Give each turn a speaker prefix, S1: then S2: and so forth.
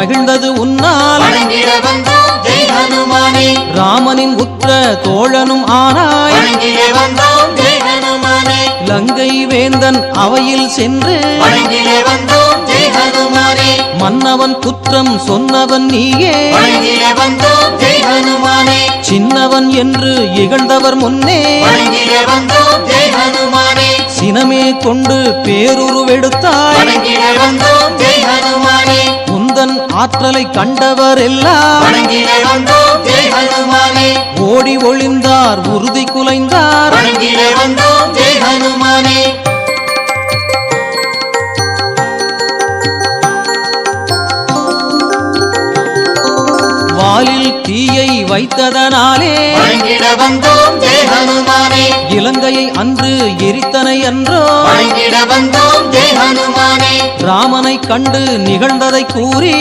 S1: மகிழ்ந்தது உன்னால்
S2: வணங்கிட வந்தோம் ஜெய் ஹனுமானே.
S1: ராமனின் உற்ற தோழனும் ஆனாய்
S2: வணங்கிட வந்தோம் ஜெய் ஹனுமானே.
S1: லங்கை வேந்தன் அவையில் சென்று
S2: வணங்கிட வந்தோம் ஜெய் ஹனுமானே.
S1: மன்னவன் குற்றம் சொன்னவன் நீயே
S2: வணங்கிட வந்தோம் ஜெய் ஹனுமானே.
S1: சின்னவன் என்று இகழ்ந்தவர் முன்னே
S2: வணங்கிட வந்தோம் ஜெய் ஹனுமானே.
S1: சினமே கொண்டு பேருருவெடுத்தாய்
S2: வணங்கிட வந்தோம் ஜெய் ஹனுமானே.
S1: உந்தன் ஆற்றலை கண்டவர் எல்லாம்
S2: வணங்கிட வந்தோம் ஜெய் ஹனுமானே.
S1: ஓடி ஒளிந்தார் உறுதி குலைந்தார்
S2: வணங்கிட வந்தோம் ஜெய் ஹனுமானே.
S1: வாலில் தீயை வைத்ததனாலே
S2: வணங்கிட வந்தோம் ஜெய் ஹனுமானே.
S1: இலங்கையை அன்று எரித்தனை அன்றோ
S2: வணங்கிட வந்தோம் ஜெய் ஹனுமானே.
S1: ராமனை கண்டு நிகழ்ந்ததை கூறி